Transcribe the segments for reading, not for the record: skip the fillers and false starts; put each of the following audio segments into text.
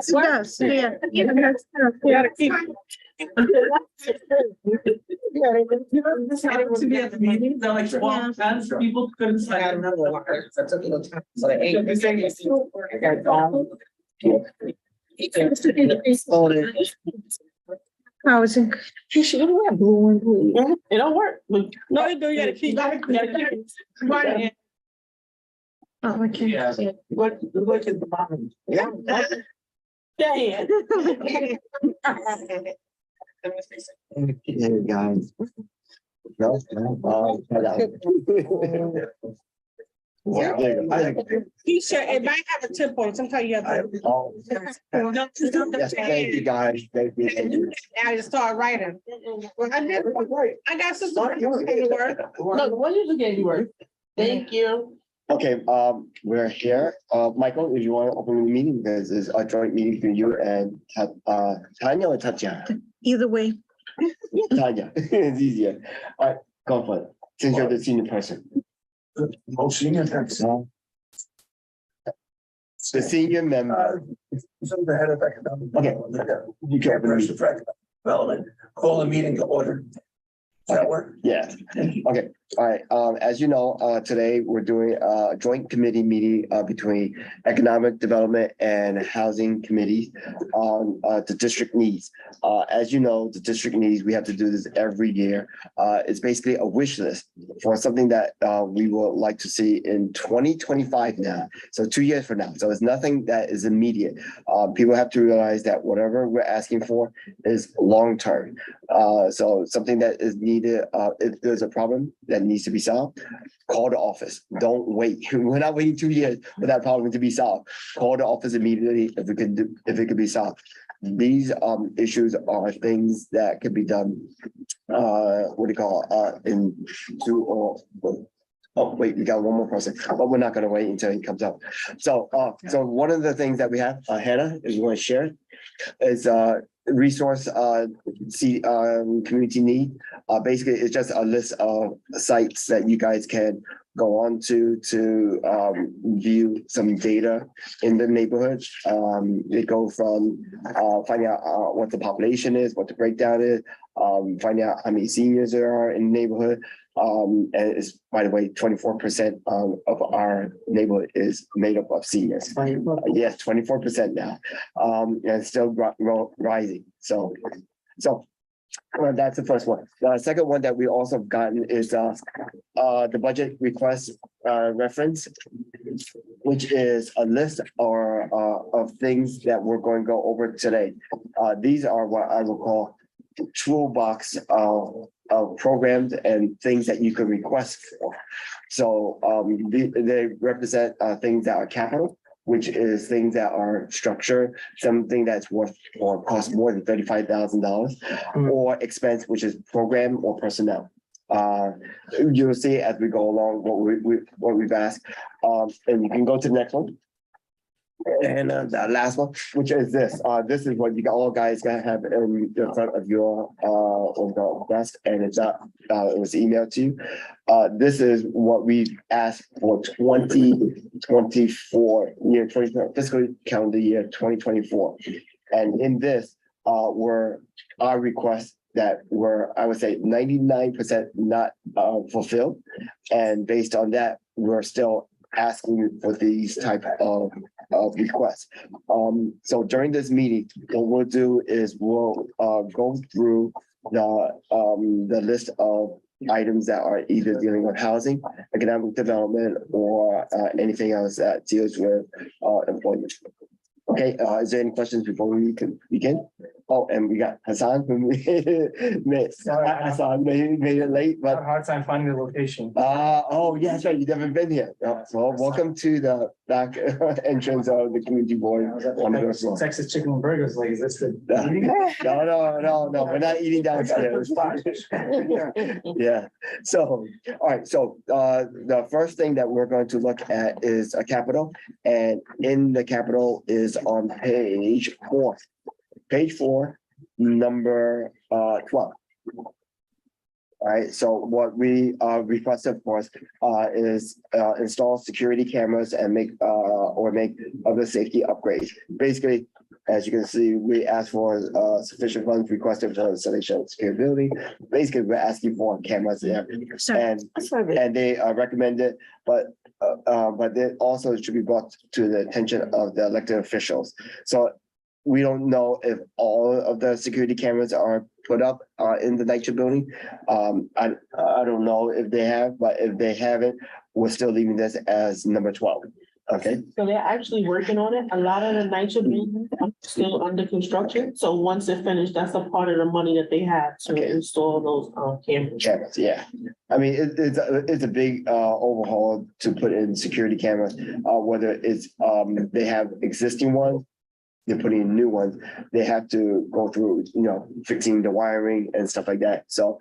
Yes, yeah. You gotta keep. To be at the meeting, they're like, well, that's people couldn't I got sign. another one. That's a little time. So the eight. Housing. You should have blue one, please. It don't work. No, you do, you gotta keep. Right. Oh, okay. Yeah. What is the bottom? Yeah. Yeah. Hey, guys. No, no, yeah, there you go. T-shirt, it might have a tip on it. Sometimes you have to. Oh, yes, thank you, guys. Thank you. Thank you. Now you start writing. Well, I got some. Look, what you gave you work? Thank you. Okay, we're here. Michael, if you want to open the meeting, because it's a joint meeting for you and Tanya or Tatjana? Either way. Tanya, it's easier. All right, go for it. Since you're the senior person. Most senior, The senior member. some of the head of economic. Okay. You can't press the fact development, call a meeting to order. Does that work? Yeah, okay, all right, as you know, today we're doing a joint committee meeting between Economic Development and Housing Committees on the district needs. As you know, the district needs, we have to do this every year. It's basically a wish list for something that we would like to see in 2025 now. So 2 years from now. So it's nothing that is immediate. People have to realize that whatever we're asking for is long-term. So something that is needed, if there's a problem that needs to be solved, call the office. Don't wait. We're not waiting 2 years for that problem to be solved. Call the office immediately if it could be solved. These issues are things that could be done, what do you call, in two or. Oh, wait, we got one more person, but we're not gonna wait until he comes up. So, so one of the things that we have, Hannah, if you want to share, is resource community need. Basically, it's just a list of sites that you guys can go on to view some data in the neighborhood. They go from finding out what the population is, what the breakdown is, finding out how many seniors there are in the neighborhood. And it's, by the way, 24% of our neighborhood is made up of seniors. Yes, 24% now, and it's still rising. So that's the first one. The second one that we also have gotten is the budget request reference, which is a list of things that we're going to go over today. These are what I will call toolbox of programs and things that you can request for. So they represent things that are capital, which is things that are structured, something that's worth or cost more than $35,000, or expense, which is program or personnel. You'll see as we go along what we've asked, and you can go to the next one. And the last one, which is this. This is what you all guys gotta have in front of your desk, and it's it was emailed to you. This is what we asked for 2024 fiscal calendar year 2024, and in this were our requests that were, I would say, 99% not fulfilled, and based on that, we're still asking for these type of requests. So during this meeting, what we'll do is we'll go through the list of items that are either dealing with housing, economic development, or anything else that deals with employment. Okay, is there any questions before we can begin? Oh, and we got Hassan who made it late, but hard time finding the location. oh yeah, that's right. You've never been here. So welcome to the back entrance of the community board. Texas Chicken and Burgers, like, is this the? No, we're not eating downstairs. Yeah. So, all right. So the first thing that we're going to look at is a capital, and in the capital is on page 4. Page 4, number 12. All right, so what we requested for us is install security cameras and make other safety upgrades. Basically, As you can see, we asked for sufficient funds requested for installation of secure building. Basically, we're asking for cameras there. Sorry. And they recommended, but then also it should be brought to the attention of the elected officials. So we don't know if all of the security cameras are put up in the NYCHA building. I don't know if they have, but if they haven't, we're still leaving this as number 12. Okay, So they're actually working on it. A lot of the NYCHA buildings are still under construction. So once they're finished, that's a part of the money that they have to Okay. install those cameras. cameras, yeah. I mean, it's a big overhaul to put in security cameras, whether it's they have existing ones. They're putting in new ones, they have to go through, fixing the wiring and stuff like that. So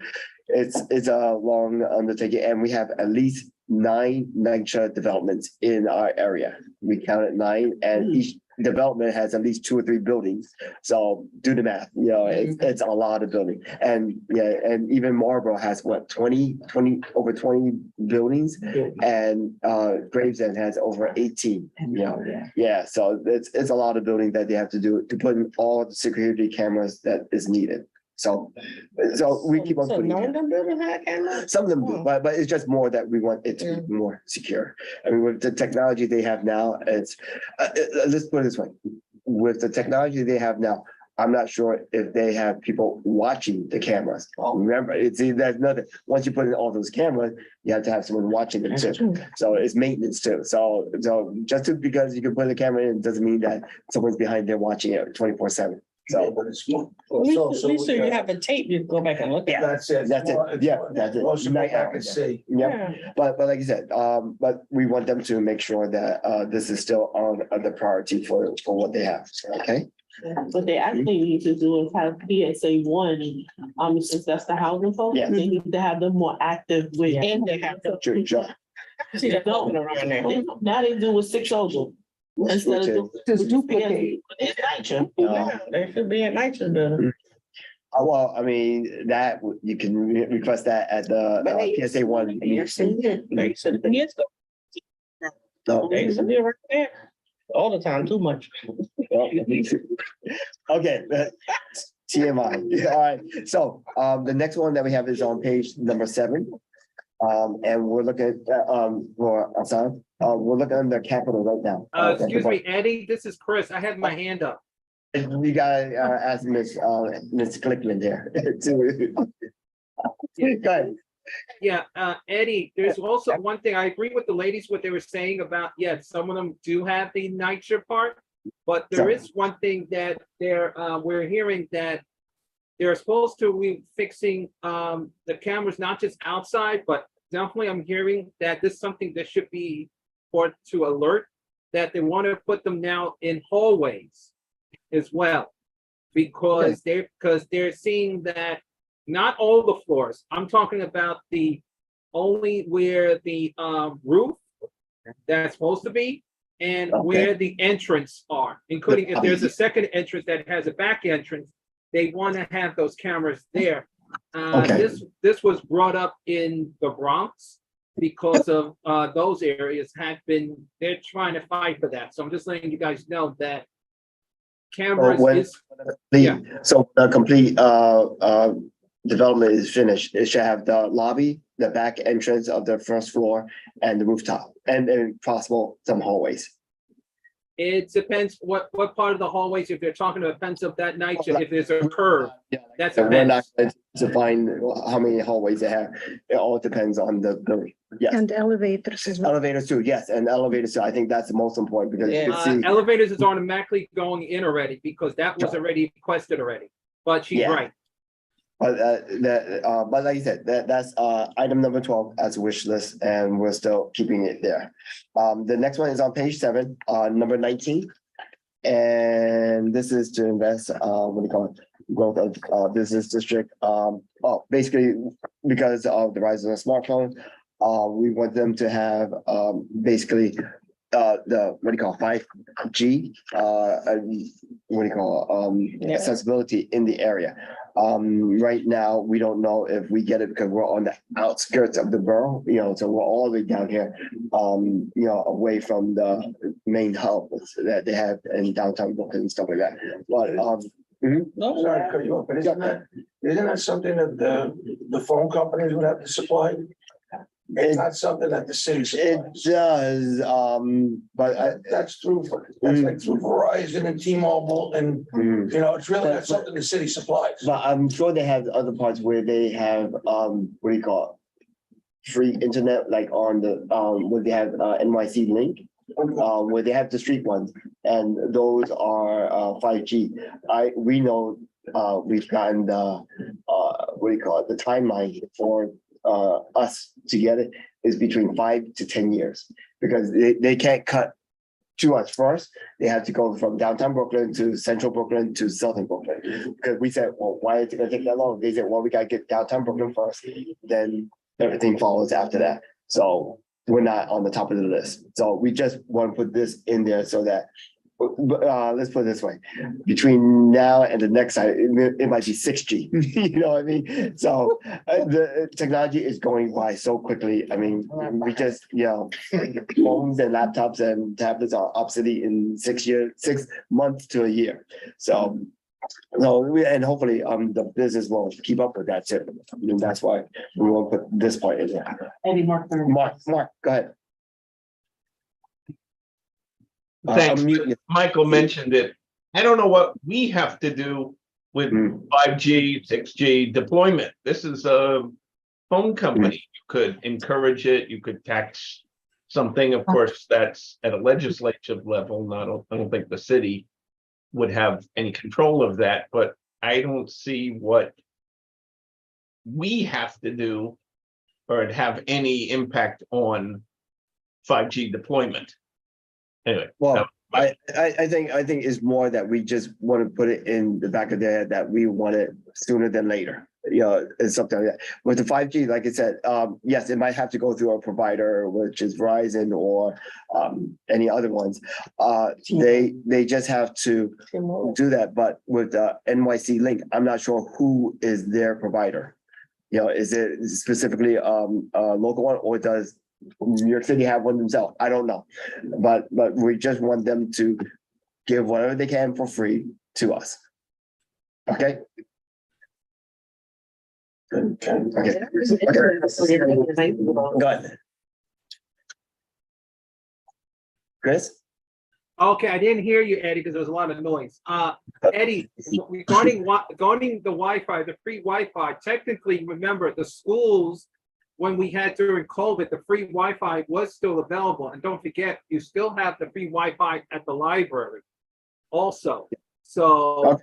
it's a long undertaking, and we have at least 9 NYCHA developments in our area. We counted 9, and each development has at least 2 or 3 buildings. So do the math, it's a lot of building. And and even Marlboro has what, 20 over 20 buildings, and Gravesend has over 18, so it's a lot of building that they have to do to put in all the security cameras that is needed. So we keep on So putting. none of them buildings have cameras? Some of them do, but it's just more that we want it to be more secure. I mean, with the technology they have now, it's, let's put it this way. With the technology they have now, I'm not sure if they have people watching the cameras. Remember, there's nothing, once you put in all those cameras, you have to have someone watching them too. So it's maintenance too. So because you can put the camera in, doesn't mean that someone's behind there watching it 24/7. So But it's more. At least so you have a tape, you go back and look at. That's it. That's it. Yeah, that's it. Most You of might it I have can it. see. yeah. But like you said, but we want them to make sure that this is still on the priority for what they have. Okay. What they actually need to do is have PSA 1, since that's the housing folks, Yeah. they need to have them more active with, and they have to. Sure. See, they're going around there. Now they do with 6 soldiers. Instead of. Just duplicate. It's NYCHA. Yeah, they should be at NYCHA building. Well, I mean, that you can request that at the PSA 1. They used to be No. right there. All the time, too much. Okay, TMI. All right. So the next one that we have is on page number 7. And we're looking at for Hassan, we're looking under capital right now. Excuse me, Eddie, this is Chris. I have my hand up. We gotta ask Miss Clickman there. Go ahead. Yeah, Eddie, there's also one thing. I agree with the ladies, what they were saying about, yes, some of them do have the NYCHA part, but there is one thing that we're hearing that they're supposed to be fixing the cameras, not just outside, but definitely I'm hearing that this is something that should be brought to alert, that they want to put them now in hallways as well. Because they're seeing that not all the floors, I'm talking about the only where the roof that's supposed to be and where the entrance are, including if there's a second entrance that has a back entrance, they want to have those cameras there. This was brought up in the Bronx because of those areas they're trying to fight for that. So I'm just letting you guys know that cameras So the complete development is finished. It should have the lobby, the back entrance of the first floor, and the rooftop, and possible some hallways. It depends what part of the hallways, if you're talking about fence of that night, if there's a curve, that's a We're not fence. going to find how many hallways they have. It all depends on the building. Yes. And elevators as well. Elevators too, yes, and elevators too. I think that's the most important because you can see. Elevators is automatically going in already because that was already requested already, but she's right. But like you said, that's item number 12 as a wish list, and we're still keeping it there. The next one is on page 7, number 19. And this is to invest, what do you call it? Growth of business district. Basically, because of the rise of the smartphone, we want them to have basically the 5G accessibility in the area. Right now, we don't know if we get it because we're on the outskirts of the borough, so we're all the way down here. Away from the main hub that they have in downtown Brooklyn and stuff like that. But, Sorry to cut you off, but isn't that something that the phone companies would have to supply? It's not something that the city it supplies. does, but That's like through Verizon and T-Mobile and, it's really not something the city supplies. But I'm sure they have other parts where they have, what do you call it? Free internet, like on the, where they have, NYC Link, where they have the street ones, and those are, 5G. We know, we've gotten the, what do you call it? The timeline for, us to get it is between 5 to 10 years, because they can't cut too much first. They have to go from downtown Brooklyn to central Brooklyn to southern Brooklyn. Because we said, well, why is it gonna take that long? They said, well, we gotta get downtown Brooklyn first, then everything follows after that. So we're not on the top of the list. So we just want to put this in there so that, let's put it this way, between now and the next side, it might be 6G, you know what I mean? So the technology is going by so quickly. I mean, we just, phones and laptops and tablets are obsolete in 6 months to a year. So, and hopefully, the business will keep up with that too. And that's why we want to put this point in there. Eddie, Mark. Mark, go ahead. Thanks. Unmute you. Michael mentioned it. I don't know what we have to do with 5G, 6G deployment. This is a phone company. You could encourage it. You could tax something. Of course, that's at a legislative level. I don't think the city would have any control of that, but I don't see what we have to do or have any impact on 5G deployment. Anyway, Well, I think it's more that we just want to put it in the back of their head that we want it sooner than later. It's something like that. With the 5G, like I said, yes, it might have to go through a provider, which is Verizon or any other ones. They just have to do that. But with the NYC Link, I'm not sure who is their provider. Is it specifically a local one, or does New York City have one themselves? I don't know, but we just want them to give whatever they can for free to us. Okay. Okay. Go ahead. Chris? Okay, I didn't hear you, Eddie, because there was a lot of noise. Eddie, regarding the Wi-Fi, the free Wi-Fi, technically, remember, the schools, when we had during COVID, the free Wi-Fi was still available. And don't forget, you still have the free Wi-Fi at the library also. So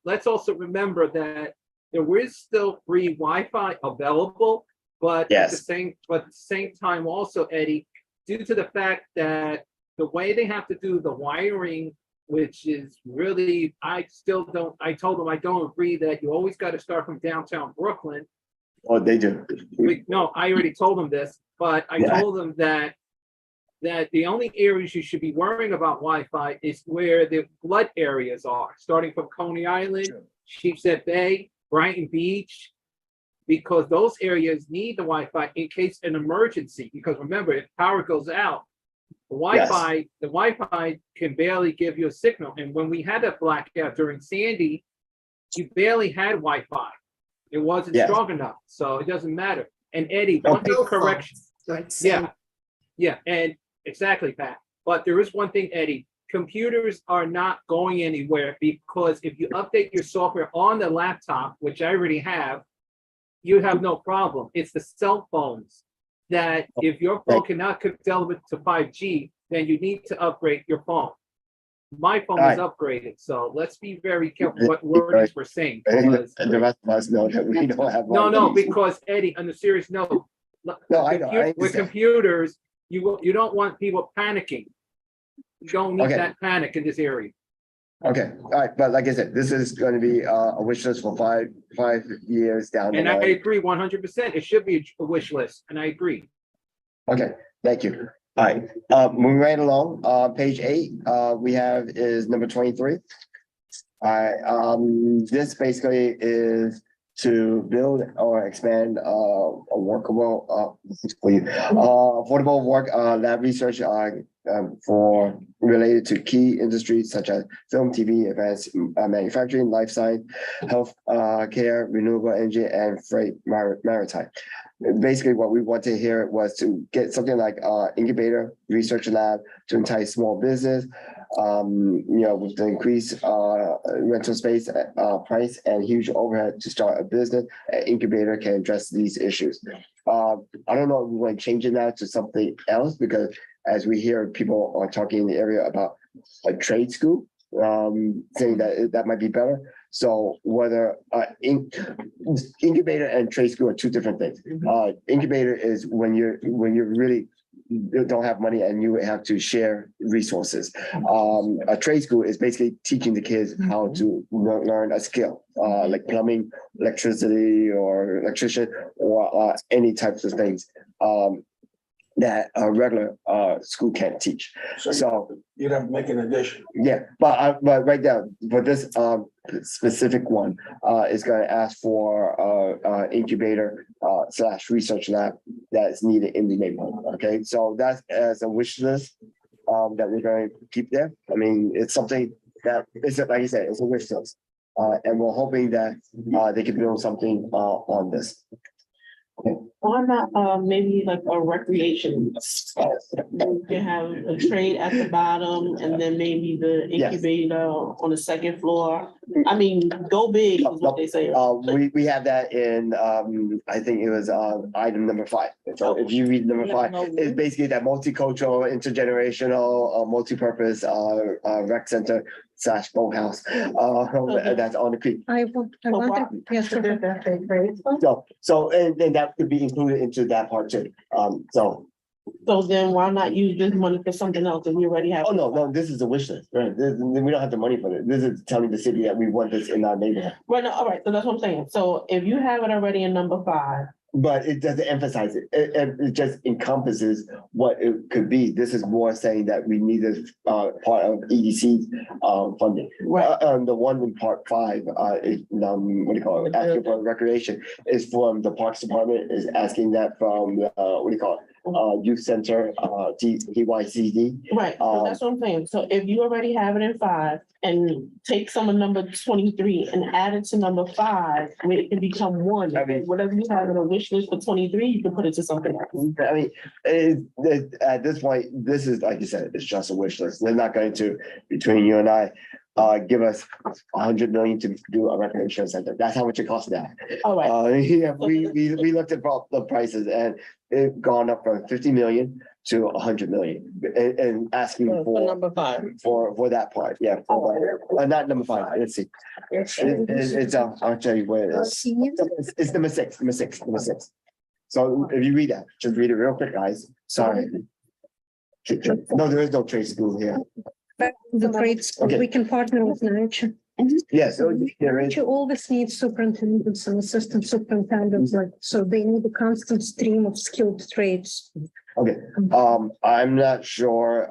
let's also remember that there is still free Wi-Fi available, but at the same time also, Eddie, due to the fact that the way they have to do the wiring, which is really, I told them I don't agree that you always got to start from downtown Brooklyn. Oh, they do. No, I already told them this, but I told them that the only areas you should be worrying about Wi-Fi is where the flood areas are, starting from Coney Island, Sheepshead Bay, Brighton Beach, because those areas need the Wi-Fi in case an emergency. Because remember, if power goes out, the Wi-Fi can barely give you a signal. And when we had a blackout during Sandy, you barely had Wi-Fi. It wasn't strong enough, so it doesn't matter. And Eddie, one thing correction. Yeah, and exactly, Pat. But there is one thing, Eddie. Computers are not going anywhere, because if you update your software on the laptop, which I already have, you have no problem. It's the cell phones that if your phone cannot deliver to 5G, then you need to upgrade your phone. My phone is upgraded, so let's be very careful what wordings we're saying. And the rest of us know that we don't have. No, because Eddie, on a serious note, with computers, you don't want people panicking. You don't need that panic in this area. Okay, all right, but like I said, this is going to be a wish list for 5 years down the line. And I agree 100%. It should be a wish list, and I agree. Okay, thank you. All right, moving right along, page 8, we have is number 23. This basically is to build or expand a workable affordable work lab research for related to key industries such as film, TV, advanced manufacturing, life science, health care, renewable energy, and freight maritime. Basically, what we wanted here was to get something like incubator research lab to entice small business. With the increased rental space price and huge overhead to start a business, an incubator can address these issues. I don't know if we want to change it now to something else, because as we hear people are talking in the area about a trade school, saying that might be better. So whether incubator and trade school are two different things. Incubator is when you're really don't have money and you have to share resources. A trade school is basically teaching the kids how to learn a skill, like plumbing, electricity, or electrician, or any types of things that a regular school can't teach. So you'd have to make an addition. yeah, but right now, for this specific one, is going to ask for incubator / research lab that is needed in the neighborhood. Okay, so that's as a wish list that we're going to keep there. I mean, it's something that is, like you said, it's a wish list, and we're hoping that they can build something on this. Why not, maybe like a recreation? You can have a trade at the bottom and then maybe the Yes. incubator on the second floor. I mean, go big is what they say. We have that in, I think it was, item number 5. So if you read number 5, it's basically that multicultural, intergenerational, multi-purpose, rec center / boathouse, that's on the creek. I wanted, yes, sir. So, and that could be included into that part too. So, So then why not use this money for something else if we already have? oh, no, this is a wish list, right? We don't have the money for it. This is telling the city that we want this in our neighborhood. Right, no, all right, so that's what I'm saying. So if you have it already in number 5, But it doesn't emphasize it. It just encompasses what it could be. This is more saying that we need this part of EDC funding. right? The one in part 5 is what do you call it? Asking for recreation is from the Parks Department, is asking that from what do you call it? Youth Center, TYCD. Right, so that's what I'm saying. So if you already have it in 5 and take some of number 23 and add it to number 5, where it can become 1. I mean- Whatever you have in a wish list for 23, you can put it to something else. I mean, at this point, this is, like you said, it's just a wish list. They're not going to, between you and I, give us 100 million to do a recreation center. That's how much it costs now. All right, Yeah, we looked at the prices, and it's gone up from 50 million to 100 million, and asking for for number 5. for that part. Yeah, not number 5. Let's see. It's I'll tell you where it is. It's number 6. So if you read that, just read it real quick, guys. Sorry. No, there is no trade school here. The trades, Okay. we can partner with nature. Yes, so there is. Nature always needs superintendents and assistant superintendents, like, so they need a constant stream of skilled trades. Okay, I'm not sure,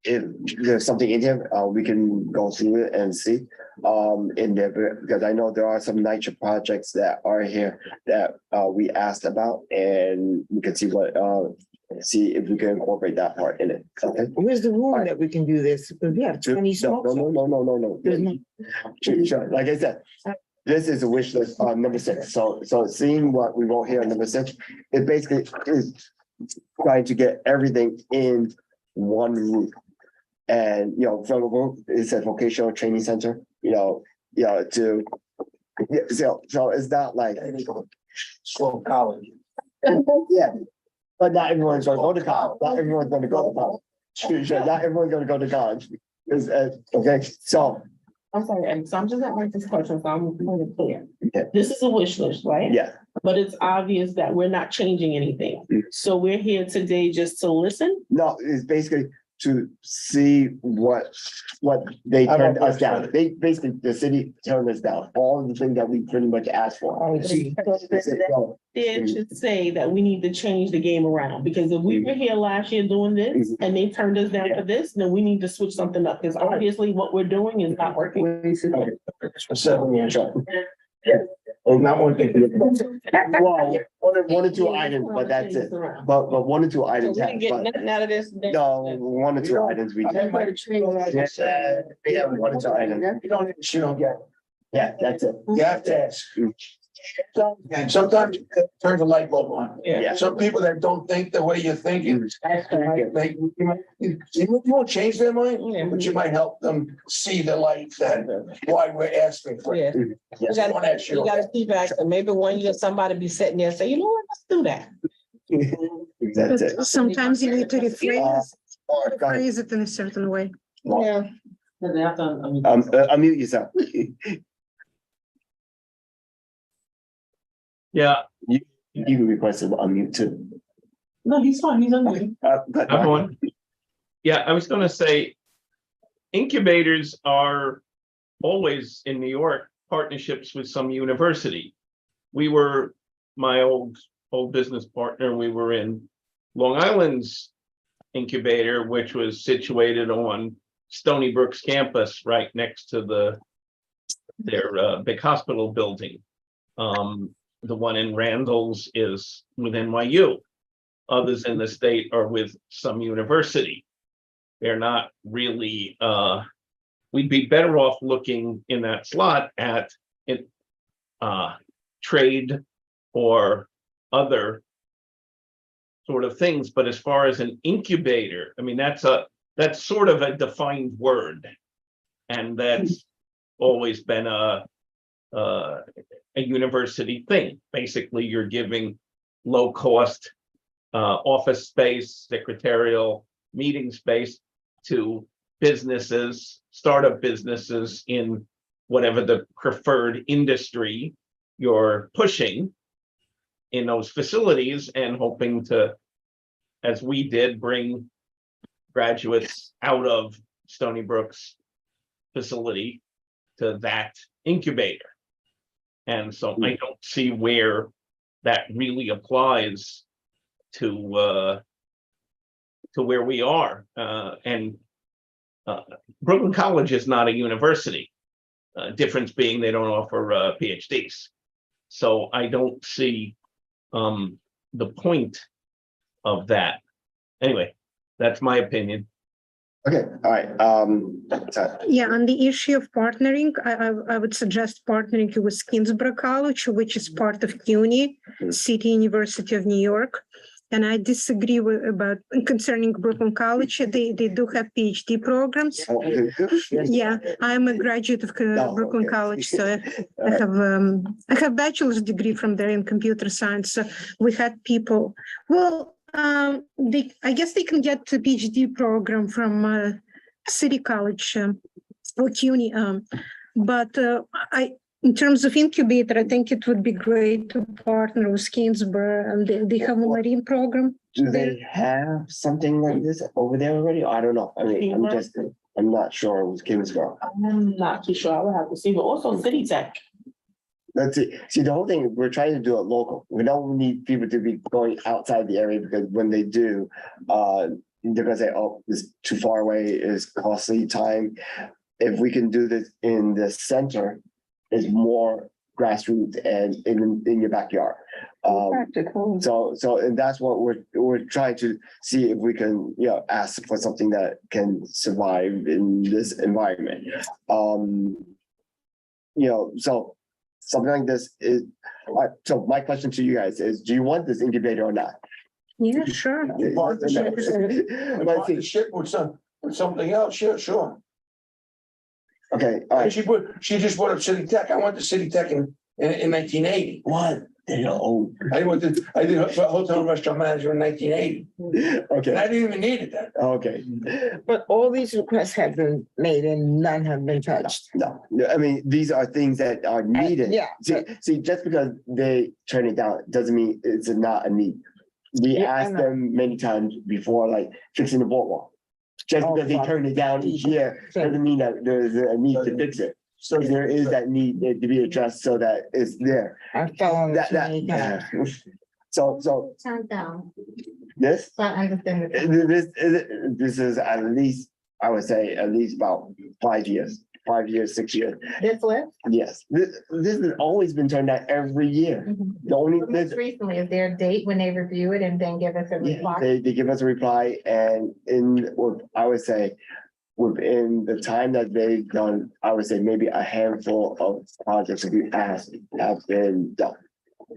if there's something in here, we can go through it and see. In there, because I know there are some nature projects that are here that, we asked about, and we can see what, see if we can incorporate that part in it, okay? Where's the room that we can do this? Because we have 20 smokes. No. There's no- Sure, like I said, this is a wish list on number 6. So seeing what we wrote here on number 6, it basically is trying to get everything in one roof. And, from the roof, it says vocational training center, to, so it's not like, Slow college. yeah. But not everyone's gonna go to college. Not everyone's gonna go to college. Sure, not everyone's gonna go to college. Okay, so, I'm sorry, and so I'm just asking this question, so I'm really clear. Yeah. This is a wish list, right? yeah, But it's obvious that we're not changing anything. Mm. So we're here today just to listen. no, it's basically to see what they I don't turned us think down. so. They basically, the city turned us down, all of the things that we pretty much asked for. Oh, gee. They said, "No." It should say that we need to change the game around, because if we were here last year doing this and they turned us down for this, then we need to switch something up, because obviously what we're doing is not working. For 7 years. Sure. Not one thing. Well, one or two items, but that's it. But one or two items, have, but nothing out of this. no, one or two items we did. Yeah, we have one or two items. You don't get. Yeah, that's it. You have to ask. And sometimes it turns a light bulb on. Yeah. Some people that don't think the way you're thinking, you won't change their mind, but you might help them see the light that why we're asking for it. Yeah. Just don't ask You gotta keep asking. Maybe one year somebody be sitting there and say, you know what, let's do that. That's it. But sometimes you need to rephrase Go ahead. phrase it in a certain way. Yeah. Unmute yourself. Yeah, You can request to unmute too. No, he's fine. He's on. But I'm on. Yeah, I was gonna say, incubators are always in New York, partnerships with some university. We were, my old business partner, we were in Long Island's incubator, which was situated on Stony Brook's campus, right next to their big hospital building. The one in Randall's is with NYU. Others in the state are with some university. They're not really, we'd be better off looking in that slot at it, trade or other sort of things. But as far as an incubator, I mean, that's sort of a defined word. And that's always been a university thing. Basically, you're giving low cost office space, secretarial meeting space to businesses, startup businesses in whatever the preferred industry you're pushing in those facilities, and hoping to, as we did, bring graduates out of Stony Brook's facility to that incubator. And so I don't see where that really applies to where we are. And Brooklyn College is not a university. Difference being they don't offer PhDs. So I don't see the point of that. Anyway, that's my opinion. Okay, all right. Sorry. Yeah, on the issue of partnering, I would suggest partnering with Kingsborough College, which is part of CUNY, City University of New York. And I disagree about concerning Brooklyn College. They do have PhD programs. Yeah, I'm a graduate of Brooklyn okay. College, so I have bachelor's degree from there in computer science. So we had people. Well, I guess they can get a PhD program from City College or CUNY. But in terms of incubator, I think it would be great to partner with Kingsborough, and they have a marine program. Do they have something like this over there already? I don't know. I mean, I'm not sure with Kingsborough. I'm not too sure. I would have to see, but also City Tech. Let's see. See, the whole thing, we're trying to do it local. We don't need people to be going outside the area, because when they do, they're gonna say, oh, it's too far away, it's costly time. If we can do this in the center, it's more grassroots and in your backyard. Practical. So and that's what we're trying to see if we can, ask for something that can survive in this environment. So something like this is, so my question to you guys is, do you want this incubator or not? Yeah, sure. Partnership with something else, sure. Okay, all right. She just brought up City Tech. I went to City Tech in 1980. What? They're old. I did hotel and restaurant manager in 1980. Okay. And I didn't even need it then. Okay. But all these requests have been made and none have been touched. No, I mean, these are things that are needed. Yeah. See, just because they turn it down doesn't mean it's not a need. We Yeah, I asked know. them many times before, like fixing the boardwalk. Just because they turn it down each year, doesn't mean that there's a need to fix it. So there is that need to be addressed so that it's there. I fell on That, it many that, times. so Turn down. this, So I understand. the- this is at least, I would say, at least about 5 years, 6 years. This list? Yes, this has always been turned down every year. The only, But most recently, is there a date when they review it and then give us a yeah, reply? they give us a reply and I would say, within the time that they've done, I would say maybe a handful of projects that we asked have been done.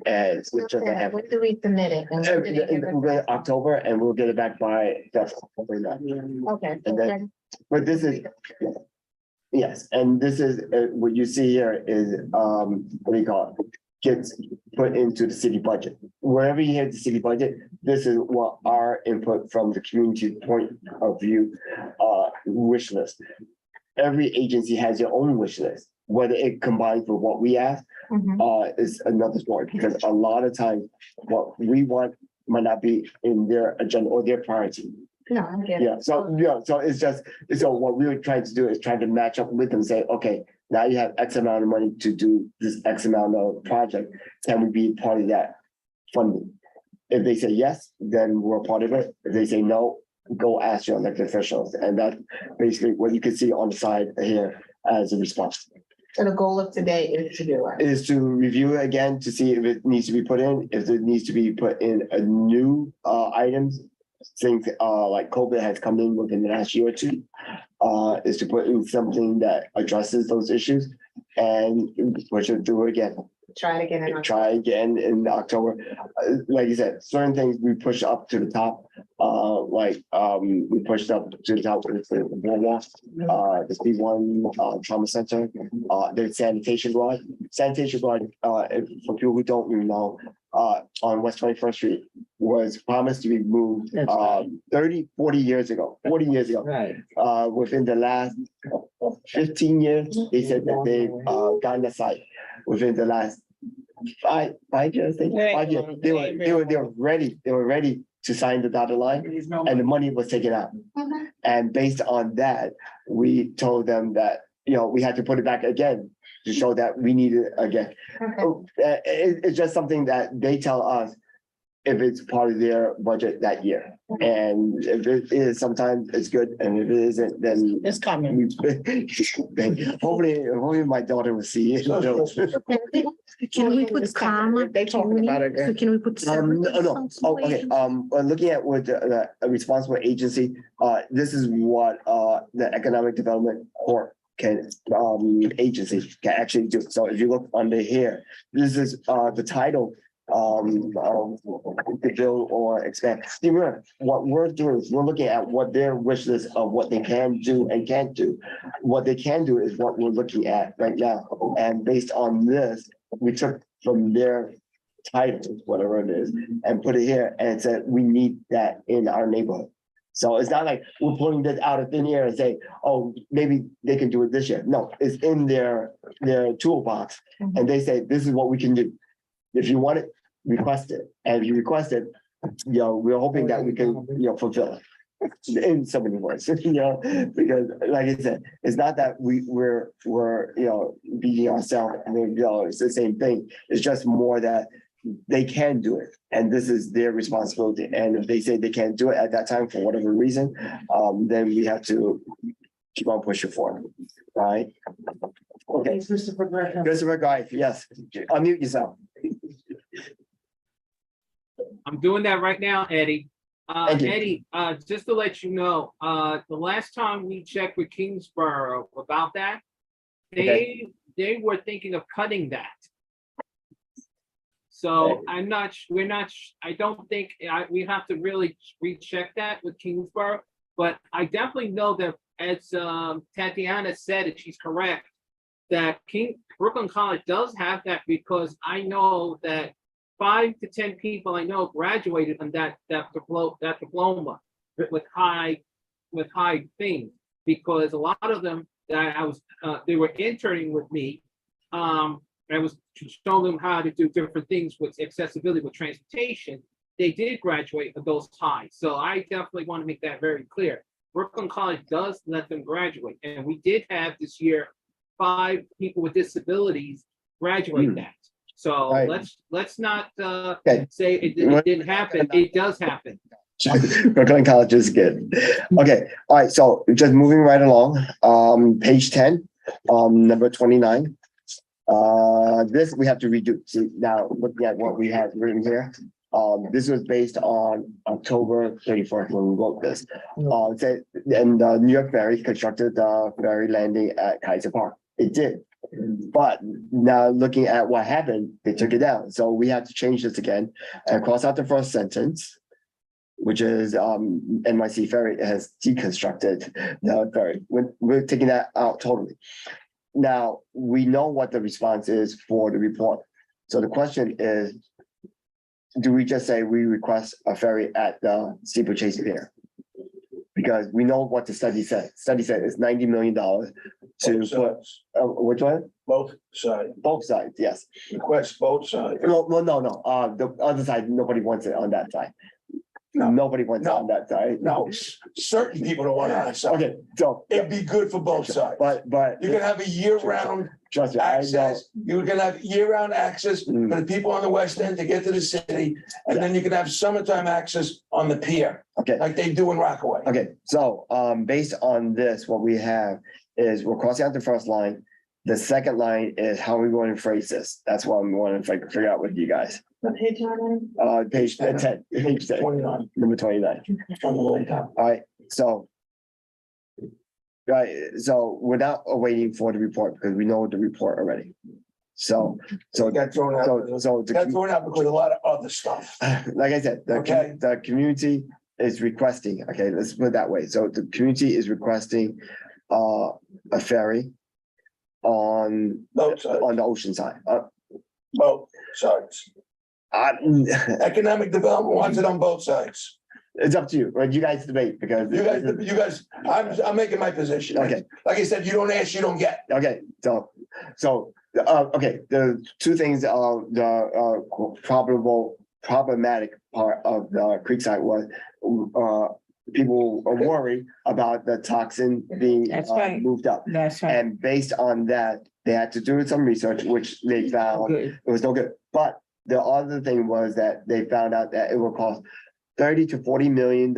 And it's just a handful. When do we submit it? And when do they give us- We're in October and we'll get it back by that's October 9th. Okay. And then- But this is, yes, and this is, what you see here is, what do you call it? Gets put into the city budget. Wherever you hear the city budget, this is what our input from the community point of view, wish list. Every agency has their own wish list, whether it combines with what we ask, Mhm. is another story, because a lot of times what we want might not be in their agenda or their priority. No, I get it. Yeah, so it's just, so what we were trying to do is trying to match up with them, say, okay, now you have X amount of money to do this X amount of project. Can we be part of that funding? If they say yes, then we're part of it. If they say no, go ask your elected officials. And that's basically what you can see on the side here as a response. So the goal of today is to do it. Is to review it again to see if it needs to be put in, if it needs to be put in a new items. Things like COVID has come in within the last year or two, is to put in something that addresses those issues and we should do it again. Try it again. in Try again in October. Like you said, certain things we push up to the top, we pushed up to the top with the boardwalk, the C1 trauma center, the sanitation guard. Sanitation guard, for people who don't know, on West 21st Street was promised to be moved That's right. 40 years ago. Right. Within the last 15 years, they said that they've gotten the site. Within the last 5 years, I think, 5 years, they were ready to sign the dotted line and the money was taken out. Mhm. And based on that, we told them that, we had to put it back again to show that we need it again. Okay. It's just something that they tell us if it's part of their budget that year. And if it is, sometimes it's good, and if it isn't, then It's coming. hopefully my daughter will see it. Can we put It's coming. comma? They talking about it. So can we put? No. Oh, okay, looking at what the responsible agency, this is what the Economic Development Corp can agency can actually do. So if you look under here, this is the title to build or expand. See, what we're doing is we're looking at what their wish list of what they can do and can't do. What they can do is what we're looking at right now. And based on this, we took from their titles, whatever it is, and put it here and said, we need that in our neighborhood. So it's not like we're pulling this out of thin air and saying, oh, maybe they can do it this year. No, it's in their toolbox. And they say, this is what we can do. If you want it, request it. And if you request it, we're hoping that we can, fulfill it. In so many words, because like I said, it's not that we're beating ourselves and it's the same thing. It's just more that they can do it. And this is their responsibility. And if they say they can't do it at that time for whatever reason, then we have to keep on pushing forward. Right? Okay. Christopher Guy, yes. Unmute yourself. I'm doing that right now, Eddie. Thank you. Eddie, just to let you know, the last time we checked with Kingsborough about that, they were thinking of cutting that. So I don't think we have to really recheck that with Kingsborough, but I definitely know that as Tatiana said, and she's correct, that Brooklyn College does have that, because I know that 5 to 10 people I know graduated on that diploma with high things, because a lot of them that they were interning with me. I was showing them how to do different things with accessibility with transportation. They did graduate with those highs. So I definitely want to make that very clear. Brooklyn College does let them graduate. And we did have this year 5 people with disabilities graduate that. So Right. let's not Okay. say it didn't happen. It does happen. Brooklyn College is good. Okay, all right, so just moving right along, page 10, number 29. This we have to redo. See, now looking at what we had written here. This was based on October 31st when we wrote this. Said, and New York Ferry constructed the ferry landing at Kaiser Park. It did. But now looking at what happened, they took it down. So we have to change this again and cross out the first sentence, which is NYC Ferry has deconstructed the ferry. We're taking that out totally. Now, we know what the response is for the report. So the question is, do we just say we request a ferry at the steeplechase pier? Because we know what the study said. Study said it's $90 million to Both put, sides. which one? Both sides, Both sides, yes. request both sides. No, the other side, nobody wants it on that side. No. Nobody wants it on that side. No, certain people don't want it on that side. Okay, so, It'd be good for both sides. but. You can have a year-round Trust me, I know. access, you can have year-round access for the people on the west end to get to the city. And then you can have summertime access on the pier, Okay, like they do in Rockaway. okay, so, based on this, what we have is we're crossing out the first line. The second line is how we want to phrase this. That's what I'm wanting to figure out with you guys. What page are you on? Page 10, page 10, 29 number 29. on the way down. All right, so. Right, so we're not waiting for the report because we know the report already. So, It got thrown out. so Got the, thrown out because of a lot of other stuff. like I said, Okay. the community is requesting, okay, let's put it that way. So the community is requesting a ferry on Both sides, the ocean side. both sides. Economic development wants it on both sides. It's up to you, right? You guys debate because. You guys, I'm making my problematic. Okay. Like I said, you don't ask, you don't get. Okay, so, okay, the two things, the problematic part of the Creekside was, people are worried about the toxin being That's right. moved up. That's right. And based on that, they had to do some research, which they found Good. it was no good. But the other thing was that they found out that it will cost $30 to $40 million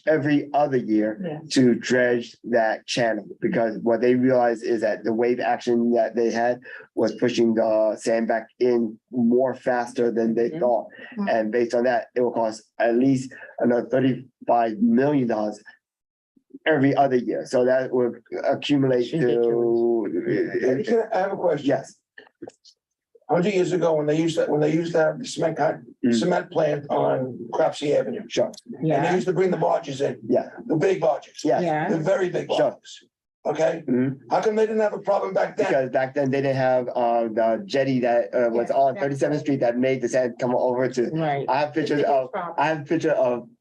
every other year Yeah. to dredge that channel. Because what they realized is that the wave action that they had was pushing the sand back in more faster than they thought. And based on that, it will cost at least another $35 million every other year. So that would accumulate to. I have a question. Yes. 100 years ago, when they used to have the cement plant on Cropsey Avenue. Sure. And they used to bring the barges in, Yeah. the big barges. Yeah. Yeah. The very big Sure. barges. Okay, Mhm. how come they didn't have a problem back then? Because back then they didn't have the jetty that was Yeah, on exactly. 37th Street that made the sand come over to. Right. I have pictures of,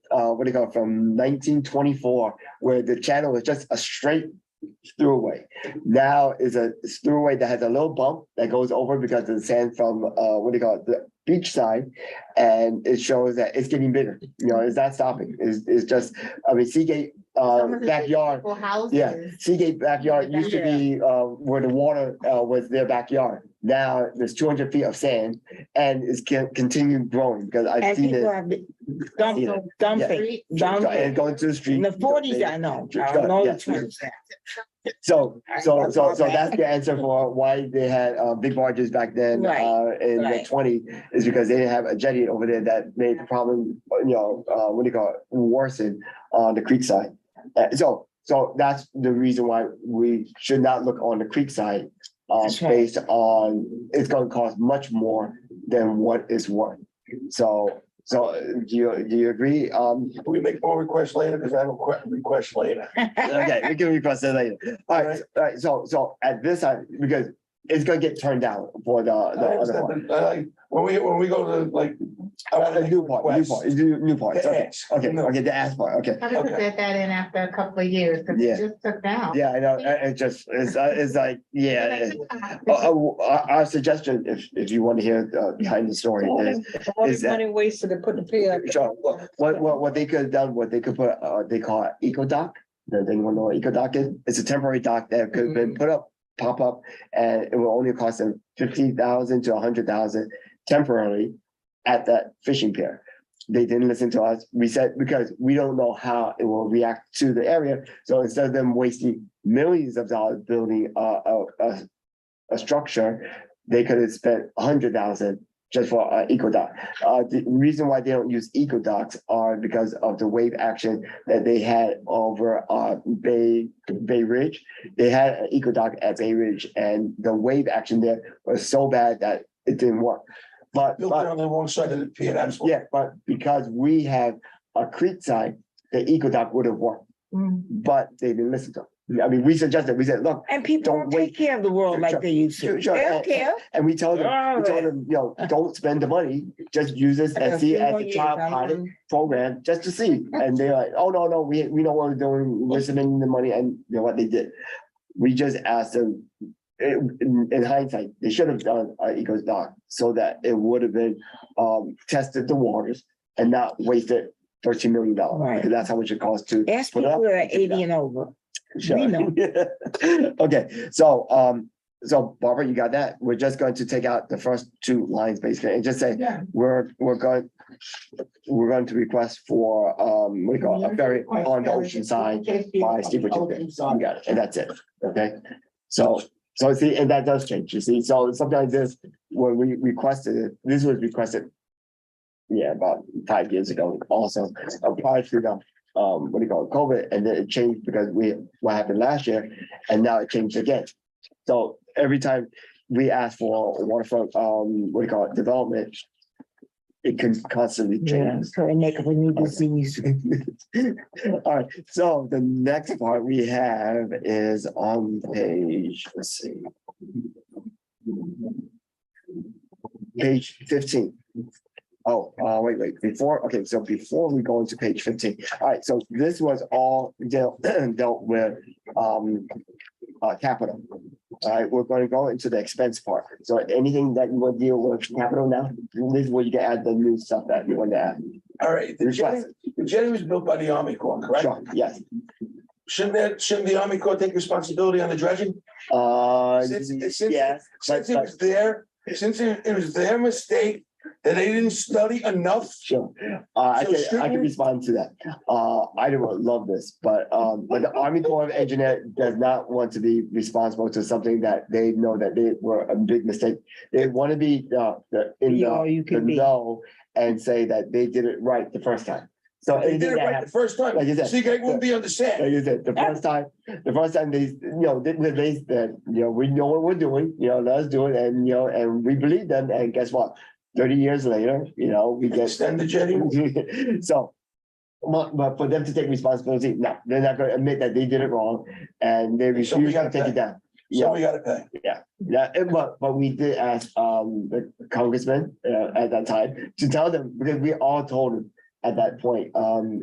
what do you call it, from 1924, where the channel was just a straight throughway. Now is a throughway that has a little bump that goes over because of the sand from, the beach side. And it shows that it's getting bigger, it's not stopping. It's just, Seagate, Some of the backyard. people houses. Yeah, Seagate backyard used to be where the water was their backyard. Now there's 200 feet of sand and it's continuing growing because I've And seen people it. have been dumping, And dumping. going to the street. In the 40s, I know. I don't know the Yes. 20s. So that's the answer for why they had big barges back then Right, in the right. 20s is because they didn't have a jetty over there that made the problem, worsen on the creek side. So that's the reason why we should not look on the creek side. That's right. Based on, it's gonna cost much more than what it's worth. So do you agree? Can we make more requests later? Because I have a request later. Okay, we can request it later. All right, so at this time, because it's gonna get turned down for the other part. Like, when we go to like. I want A new part, new part, To okay, ask. okay, No. okay, the ask part, okay. I would have Okay. said that in after a couple of years, because Yeah. it just took down. Yeah, I know, it just, it's like, yeah. Our suggestion, if you want to hear behind the story is that. Money wasted to put the pay up. Sure, what they could have done, what they could put, they call it eco dock. Does anyone know what eco dock is? It's a temporary dock that could have been put up, pop up, and it will only cost them 50,000 to 100,000 temporarily at that fishing pier. They didn't listen to us. We said, because we don't know how it will react to the area. So instead of them wasting millions of dollars building a structure, they could have spent 100,000 just for eco dock. The reason why they don't use eco docks are because of the wave action that they had over Bay Ridge. They had an eco dock at Bay Ridge, and the wave action there was so bad that it didn't work. But Built it on the wrong side of the pier, that's what. yeah, but because we have a creek side, the eco dock would have worked, but they didn't listen to us. I mean, we suggested, we said, look, And people Don't don't take care of the world like they used to. Sure, They don't care. and we told them, don't spend the money, just use this and see it as a child pilot program, just to see. And they're like, oh, no, we know what we're doing, we're spending the money, and you know what they did. We just asked them, in hindsight, they should have done an eco dock so that it would have been tested the waters and not wasted $13 million. Right. Because that's how much it costs to. Ask put it people up. that are 80 and over. Sure. We know. Okay, so Barbara, you got that? We're just going to take out the first two lines basically and just say, we're going to request for, what do you call it, a ferry on the ocean side by Steve Richard. You got it, and that's it, okay? So see, and that does change, you see, so sometimes this, when we requested it, this was requested, yeah, about 5 years ago also, prior to the what do you call it, COVID, and then it changed because what happened last year, and now it changed again. So every time we ask for waterfront, what do you call it, development, it can constantly Yeah, change. so a neck of a new disease. All right, so the next part we have is on page, let's see. Page 15. Oh, wait, before we go into page 15, all right, so this was all dealt with capital. All right, we're going to go into the expense part. So anything that you want to deal with capital now, this is where you can add the new stuff that you want to add. All right, the jetty was built by the Army Corps, correct? Sure, yes. Shouldn't the Army Corps take responsibility on the dredging? Yes. Since it was their mistake that they didn't study enough. Sure, I So can respond to that. I don't love this, but the Army Corps of Engineers does not want to be responsible to something that they know that they were a big mistake. They want to be the know and say that they did it right the first time. So They did it right the first time. like you said, So you guys wouldn't be on the set. like you said, the first time they, they said, we know what we're doing, let us do it, and we believe them, and guess what? 30 years later, we get. Extend the jetty. So, but for them to take responsibility, no, they're not gonna admit that they did it wrong, and they refuse to take it down. So we gotta pay. But we did ask the congressman at that time to tell them, because we all told him at that point,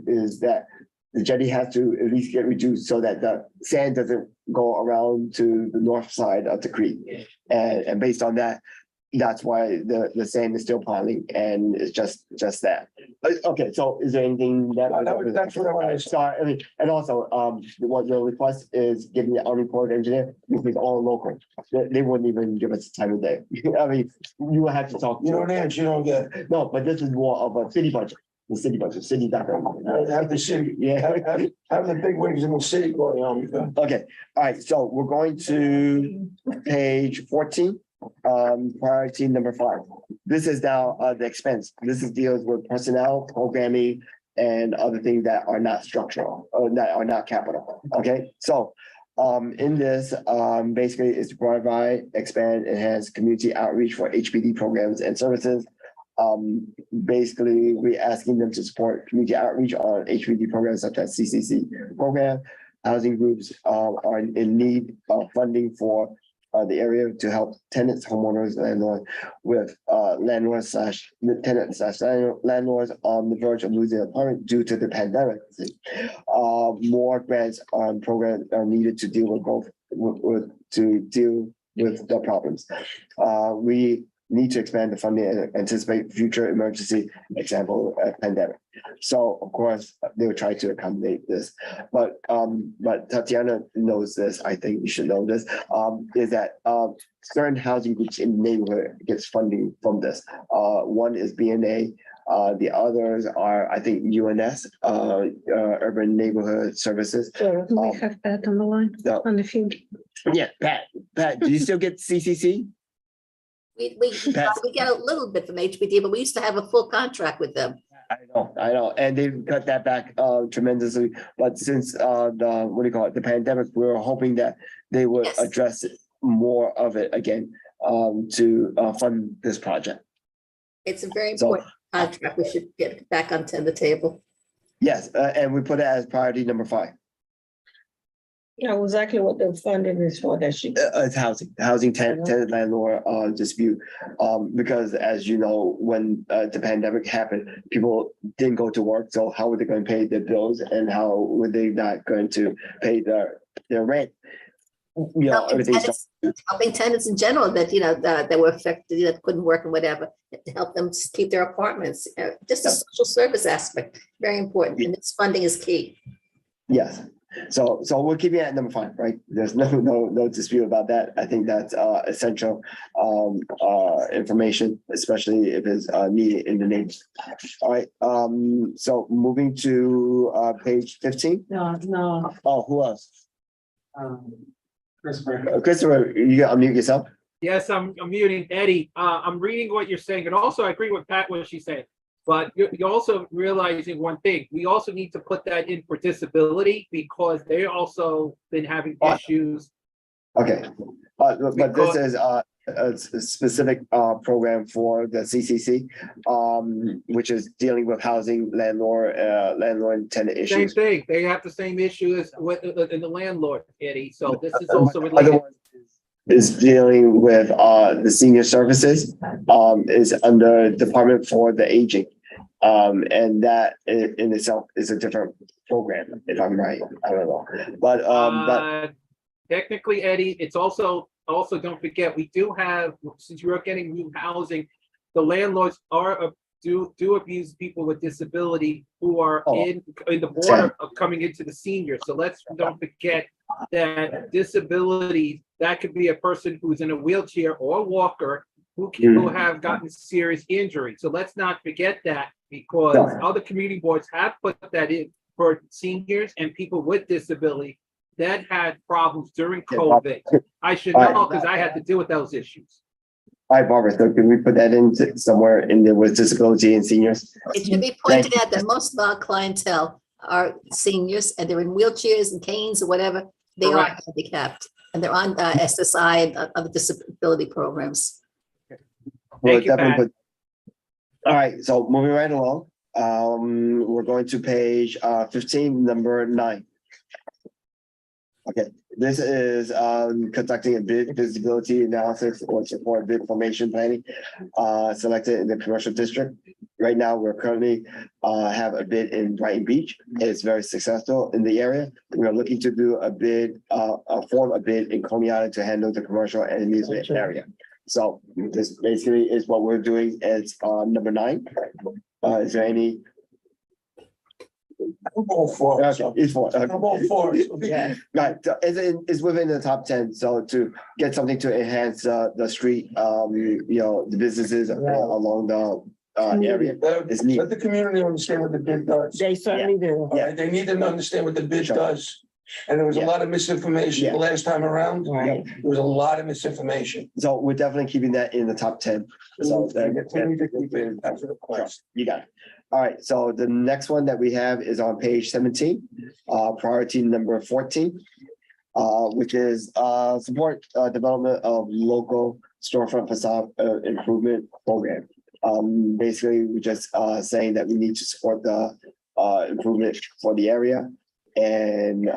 is that the jetty has to at least get reduced so that the sand doesn't go around to the north side of the creek. And based on that, that's why the sand is still piling, and it's just that. Okay, so is there anything that? That's what I wanted to say. Sorry, and also, what your request is giving the Army Corps of Engineer, which is all local. They wouldn't even give us the time of day. I mean, you will have to talk. You don't answer, you don't get it. No, but this is more of a city budget, city document. Have the city, Yeah. have the big wigs in the city going on. Okay, all right, so we're going to page 14. Priority number 5. This is now the expense. This is deals with personnel, programming, and other things that are not structural or that are not capital. Okay, so in this, basically is to provide, expand, enhance community outreach for HPD programs and services. Basically, we're asking them to support community outreach on HPD programs such as CCC program. Housing groups are in need of funding for the area to help tenants, homeowners, landlords with landlords on the verge of losing their apartment due to the pandemic. More grants programs are needed to deal with both to deal with the problems. We need to expand the funding and anticipate future emergency, example, pandemic. So of course, they will try to accommodate this. But Tatiana knows this, I think you should know this, is that certain housing groups in the neighborhood gets funding from this. One is BNA, the others are, I think, UNS, Urban Neighborhood Services. We have Pat on the line, No. on the feed. Yeah, Pat, do you still get CCC? We That's- get a little bit from HPD, but we used to have a full contract with them. I know, and they've cut that back tremendously, but since the pandemic, we were hoping that they would Yes. address it, more of it again, to fund this project. It's a very So- important contract. We should get it back onto the table. Yes, and we put it as priority number 5. Yeah, exactly what the funding is for that she. It's housing tenant landlord dispute. Because as you know, when the pandemic happened, people didn't go to work, so how were they going to pay their bills and how were they not going to pay their rent? You know, Helping everything's. tenants in general that, that were affected, that couldn't work and whatever, to help them keep their apartments. Just a social service aspect, very important. And this funding is key. Yes, so we're keeping it at number 5, right? There's no dispute about that. I think that's essential information, especially if it's needed in the neighborhood. All right, so moving to page 15. No. Oh, who else? Christopher. Christopher, you gotta unmute yourself. Yes, I'm muting Eddie. I'm reading what you're saying, and also I agree with Pat what she's saying. But you're also realizing one thing. We also need to put that in for disability because they also been having issues. Okay, but this is a specific program for the CCC, which is dealing with housing landlord and tenant Same issues. thing. They have the same issue as with in the landlord, Eddie. So this is Other also related. one is dealing with the senior services, is under Department for the Aging. And that in itself is a different program, if I'm right. I don't know, but Technically, Eddie, it's also don't forget, we do have, since we're getting new housing, the landlords are do abuse people with disability who are in the border of coming into the senior. So don't forget that disability, that could be a person who's in a wheelchair or a walker who have gotten serious injury. So let's not forget that, because other community boards have put that in for seniors and people with disability that had problems during COVID. I should know because I had to deal with those issues. All right, Barbara, so can we put that in somewhere in there with disability and seniors? It should be pointed out that most of our clientele are seniors and they're in wheelchairs and canes or whatever. They are Correct. handicapped and they're on SSI and other disability programs. We'll Thank you, definitely Pat. All right, so moving right along, we're going to page 15, number 9. Okay, this is conducting a bid visibility analysis or support bid formation planning selected in the commercial district. Right now, we're currently have a bid in Brighton Beach. It's very successful in the area. We are looking to do a bid, form a bid in Coney Island to handle the commercial and amusement area. So this basically is what we're doing as number 9. Is there any? I'm all for it. Okay, So it's for. I'm all for it. Yeah. Right, so it's within the top 10, so to get something to enhance the street, the businesses along the area. It's neat. Let the community understand what the bid does. They certainly do. All right, they need to understand what the bid Sure. does. And there was a Yeah. lot of misinformation Yeah. the last time around. Right. There was a lot of misinformation. So we're definitely keeping that in the top 10. So We need to keep it as a Sure, request. you got it. All right, so the next one that we have is on page 17, priority number 14, which is support development of local storefront facade improvement program. Basically, we're just saying that we need to support the improvement for the area. And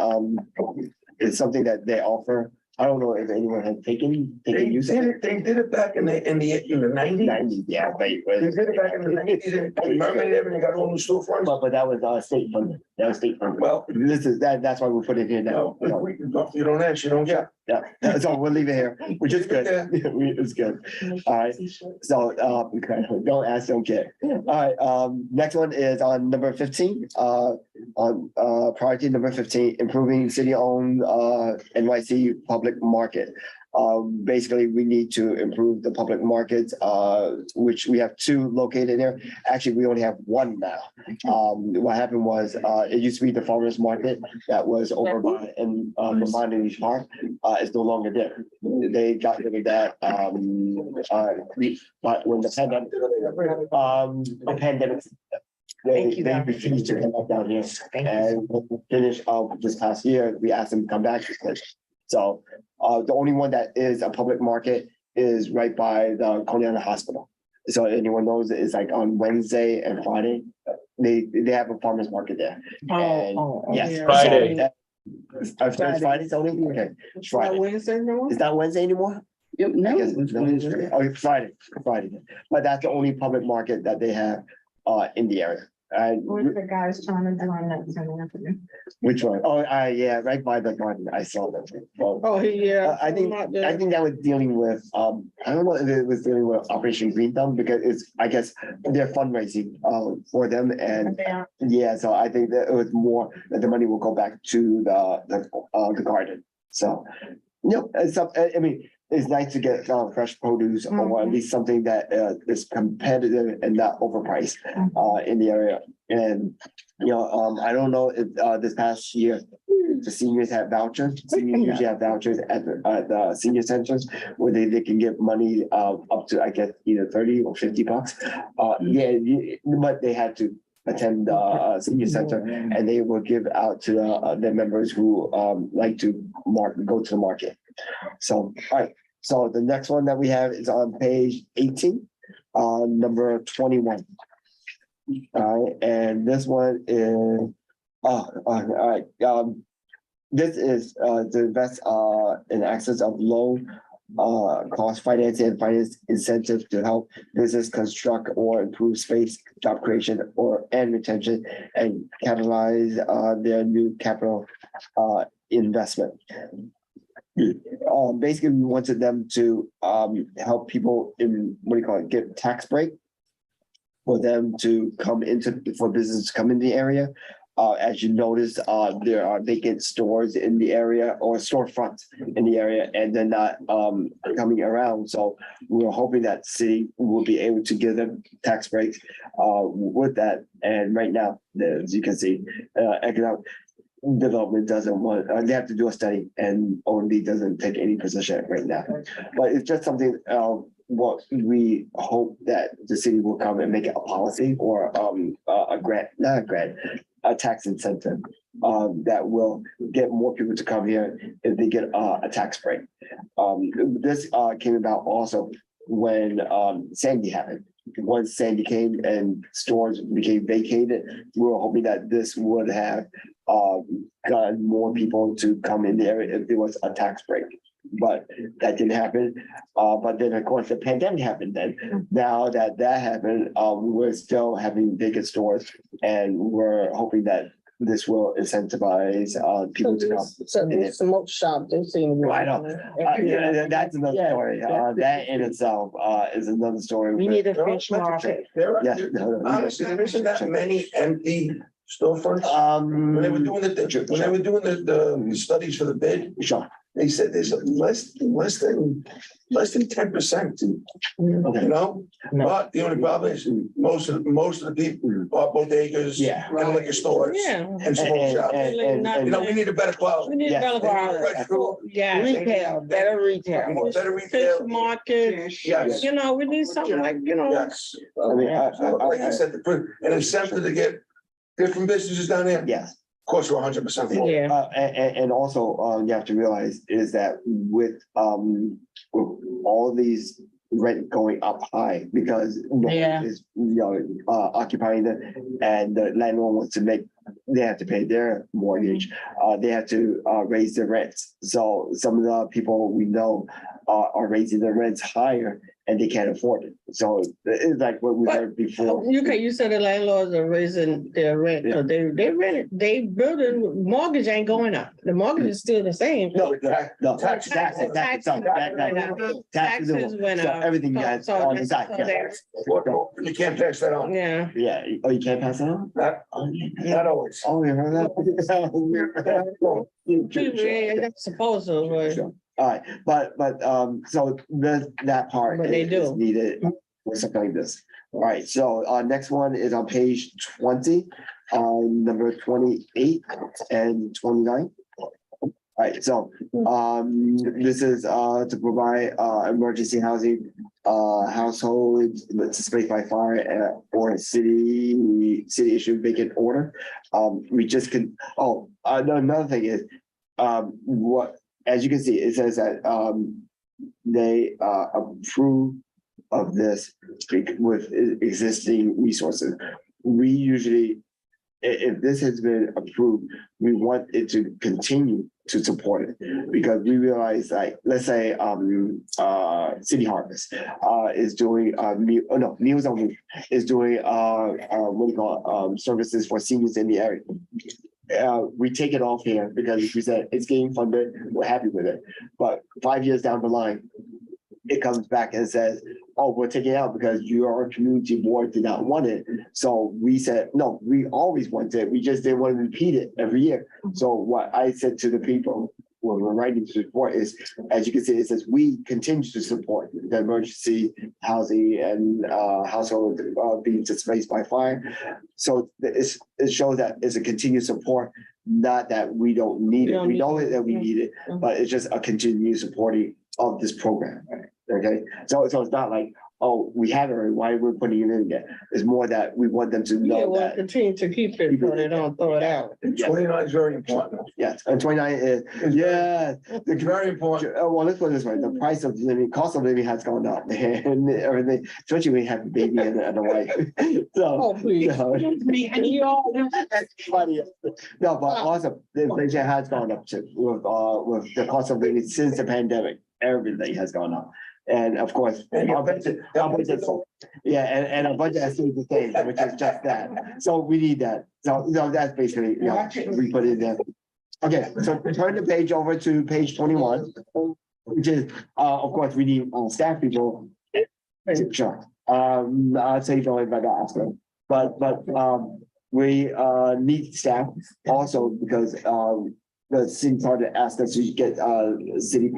it's something that they offer I don't know if anyone had taken They use did of it. it, they did it back in the nineties. 90, yeah, but. They did it back in the nineties, and remember there, and they got all new storefronts? But that was state funded. That was state funded. Well, This is that's why we put it here now. no, if you don't ask, you don't get. Yeah, so we'll leave it here, which is good. It's good. All right. So okay, don't ask, don't get. All right, next one is on number 15. On priority number 15, improving city-owned NYC public market. Basically, we need to improve the public markets, which we have 2 located there. Actually, we only have 1 now. What happened was, it used to be the farmers market that was over by in Vermont Park. Is no longer there. They got rid of that. But when the pandemic, they refused to come back down here and finish this past year. We asked them to come back. So the only one that is a public market is right by the Coney Hospital. So anyone knows it's like on Wednesday and Friday. They have a farmers market there. And yes, Friday. It's Friday, only? Okay. It's Friday. Wednesday, no? It's not Wednesday anymore? I guess it's Wednesday. Oh, it's Friday. But that's the only public market that they have in the area. What the guys trying to do on that? Which one? Oh, yeah, right by the garden. I saw that. Well, Oh, yeah. I think that was dealing with, I don't know if it was dealing with Operation Green Thumb because it's, I guess, they're fundraising for them. And yeah, so I think that it was more that the money will go back to the garden. So, it's up, I mean, it's nice to get fresh produce or at least something that is competitive and not overpriced in the area. And, I don't know if this past year, the seniors had vouchers. Seniors usually have vouchers at the senior centers where they can get money up to, I guess, either 30 or $50. But they had to attend the senior center and they will give out to their members who like to go to the market. So, all right. So the next one that we have is on page 18, number 21. All right, and this one is, all right. This is to invest in access of low cost financing and finance incentives to help business construct or improve space, job creation, and retention, and catalyze their new capital investment. Basically, we wanted them to help people get tax break for them to for business to come in the area. As you notice, there are vacant stores in the area or storefronts in the area, and they're not coming around. So we're hoping that city will be able to give them tax breaks with that. And right now, as you can see, economic development doesn't want, they have to do a study and only doesn't take any position right now. But it's just something what we hope that the city will come and make it a policy or a tax incentive that will get more people to come here if they get a tax break. This came about also when Sandy happened. Once Sandy came and stores became vacated, we were hoping that this would have gotten more people to come in there if there was a tax break. But that didn't happen. But then, of course, the pandemic happened then. Now that happened, we're still having vacant stores, and we're hoping that this will incentivize people to come. So the smoke shop, they seem. I know. That's another story. That in itself is another story. We need a fish market. Honestly, there isn't that many empty storefronts. When they were doing the studies for the bid, Sure. they said there's less than 10%. You know, but the only problem is most of the people are bodegas, and liquor stores, and small shops. You know, we need a better quality. We need better quality. Retail, better retail. Better retail. Fish market. Yes. You know, we need something like, you know. Yes. Like I said, to put an incentive to get different businesses down there. Yes. Of course, we're 100% for it. And also, you have to realize is that with all these rent going up high because no one is occupying it, and the landlord wants to make they have to pay their mortgage. They have to raise their rents. So some of the people we know are raising their rents higher and they can't afford it. So it's like what we heard before. You said the landlords are raising their rent, so they rent it, they building, mortgage ain't going up. The mortgage is still the same. No, taxes went so up. everything guys on the side. Yeah. You can't pass that on. Yeah. Yeah. Oh, you can't pass it on? Not always. Oh, you heard that? That's supposed to, but. Sure. All right, but so that part But they is do. needed for something like this. All right, so next one is on page 20, number 28 and 29. All right, so this is to provide emergency housing household displaced by fire or city issued vacant order. We just can. Oh, another thing is what. As you can see, it says that they approve of this with existing resources. We usually, if this has been approved, we want it to continue to support it because we realize, like, let's say City Harvest is doing Meals on Wheels is doing what do you call it, services for seniors in the area. We take it off here because we said it's getting funded, we're happy with it. But 5 years down the line, it comes back and says, oh, we're taking it out because your community board did not want it. So we said, no, we always want it. We just didn't want to repeat it every year. So what I said to the people when we're writing to report is, as you can see, it says we continue to support the emergency housing and household being displaced by fire. So it shows that it's a continued support, not that we don't need it. We know that we need it, but it's just a continued supporting of this program. Okay, so it's not like, oh, we have it, why we're putting it in again. It's more that we want them to know that. Continue to keep it, so they don't throw it out. 29 is very important. Yes, and 29 is, yeah. It's very important. Well, let's put it this way, the price of living, cost of living has gone up and everything, especially when you have a baby and a wife. So. Oh, please. Funny. No, but also the inflation has gone up too with the cost of living since the pandemic. Everything has gone up. And of course, our budget, yeah, and our budget has stayed the same, which is just that. So we need that. So that's basically, we put it there. Okay, so turn the page over to page 21, which is, of course, we need staff people. Sure. I'll say don't invite that, but we need staff also because the city started to ask us to get city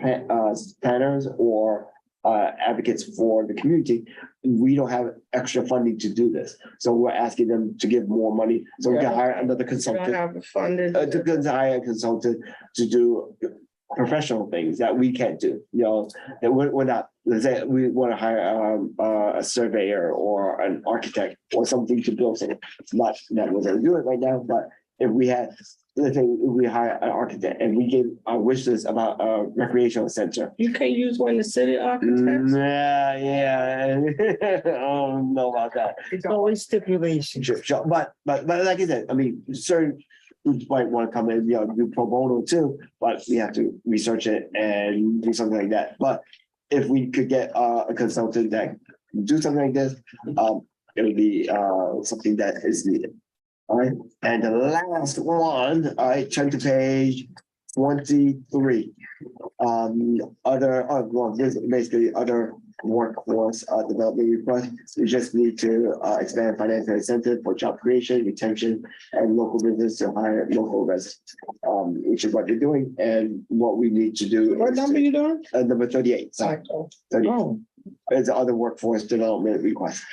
planners or advocates for the community. We don't have extra funding to do this. So we're asking them to give more money so we can hire another consultant. To hire a consultant to do professional things that we can't do, that we're not, let's say we want to hire a surveyor or an architect or something to build something. It's not that we're going to do it right now, but if we had, let's say we hire an architect and we give our wish list about a recreational center. You can't use one of the city architects? Yeah. I don't know about that. It's always stipulation. Sure. But like I said, I mean, certain groups might want to come in, do pro bono too, but we have to research it and do something like that. But if we could get a consultant that can do something like this, it would be something that is needed. All right, and the last one, I turn to page 23. This is basically other workforce development request. We just need to expand financial incentive for job creation, retention, and local business to hire local residents, which is what they're doing. And what we need to do. What number you doing? Number 38. Sorry. 38. Oh. It's other workforce development request.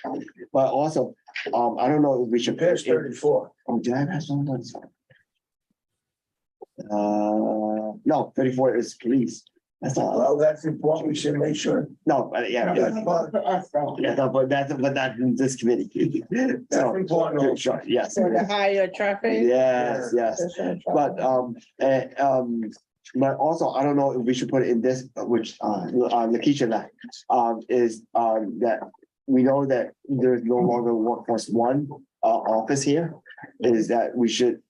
But also, I don't know if we should Page 34. Oh, did I pass on that? No, 34 is police. That's not. Well, that's important. We should make sure. No, but but that's in this committee. That's important. Sure, yes. For the higher traffic? Yes. But also, I don't know if we should put it in this, which Lakeisha left, is that we know that there's no longer workforce one office here, is that we should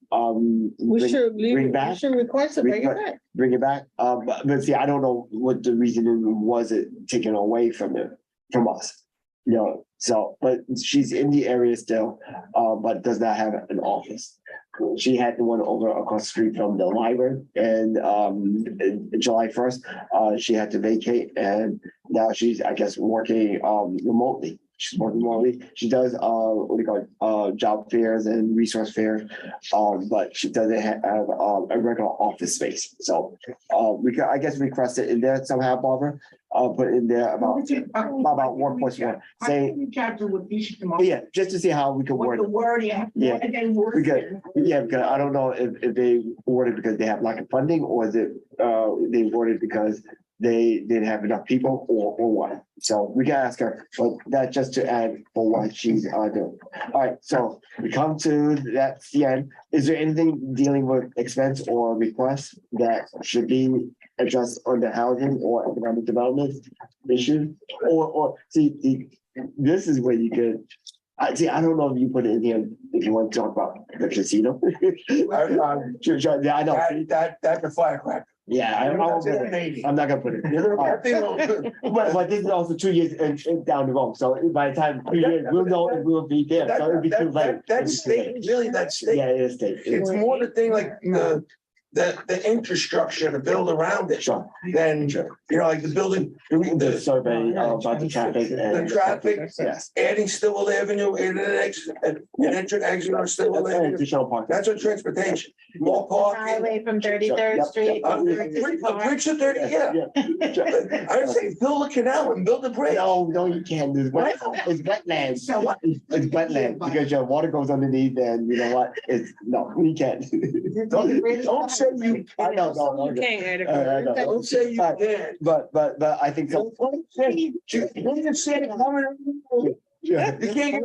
We should leave, bring we back. should request it, bring it back. Bring it back. But see, I don't know what the reasoning was it taken away from us. You know, so, but she's in the area still, but does not have an office. She had the one over across the street from the library, and July 1st, she had to vacate, and now she's, I guess, working remotely. She's working remotely. She does what do you call it, job fairs and resource fairs, but she doesn't have a regular office space. So we could, I guess, request it in there somehow, Barbara. Put in there about 1.1. Say, yeah, just to see how we can word it. Yeah, we could. Yeah, because I don't know if they awarded because they have lack of funding, or is it they awarded because they didn't have enough people, or what. So we can ask her, but that's just to add for what she's doing. All right, so we come to that's the end. Is there anything dealing with expense or request that should be addressed on the housing or economic development issue? Or see, this is where you could. I don't know if you put it in here if you want to talk about the casino. Sure, yeah, I know. That's a firecracker. Yeah, I'm not gonna put it. But this is also 2 years and down the road, so by the time 2 years, we'll know it will be there, so it'll be too late. That's state, really, that's state. Yeah, it is state. It's more the thing like the infrastructure to build around it. Sure. Then, you know, like the building, The survey about the traffic. the traffic, Yes. adding Stillwell Avenue, and an exit, an entrance, exit on Stillwell Avenue. Additional parking. That's what transportation, more parking. Highway from 33rd Yep. Street. A bridge to 30, yeah. I say build a canal and build a bridge. No, you can't. It's wetlands. So what? It's wetland because your water goes underneath and you know what? We can't. Don't say you. I know, no. You can't add I know. it. Don't say you can. But I think so. You can say it, Yeah. you can't.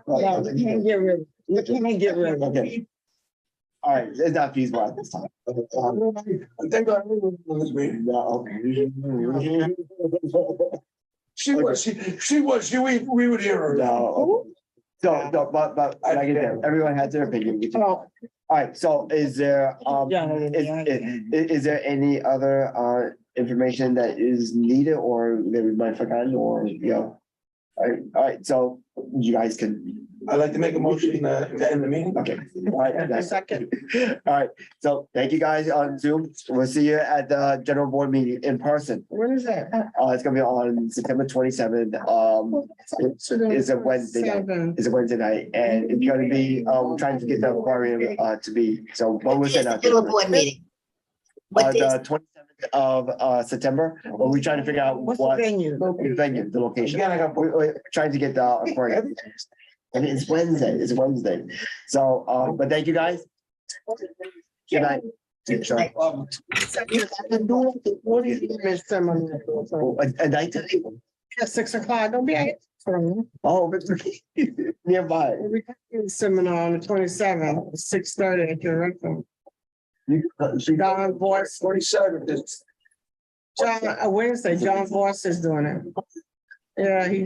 No, we can't get rid of it. We can't get rid of it. Okay. All right, it's not feasible at this time. I think I remember this meeting. No. We would hear her. No. So, no, but like I said, everyone has their opinion. All right, so is there, is there any other information that is needed or that we might have forgotten or, you know? All right, so you guys can. I'd like to make a motion to end the meeting. Okay. All right. Second. All right, so thank you guys on Zoom. We'll see you at the general board meeting in person. When is that? It's gonna be on September 27th. It's a Wednesday night. It's a Wednesday night, and it's gonna be, we're trying to get the aquarium to be, so, but we'll send out. General board meeting. What The days? 27th of September, but we're trying to figure out What's the what venue? the location. Again, I got. We're trying to get the aquarium. And it's Wednesday. So, but thank you guys. Good night. What is the seminar? A night. At 6 o'clock, don't be at it. Oh, but nearby. We got the seminar on the 27th, 6:30 at your restaurant. John Voice, 47. John, Wednesday, John Voice is doing it. Yeah, he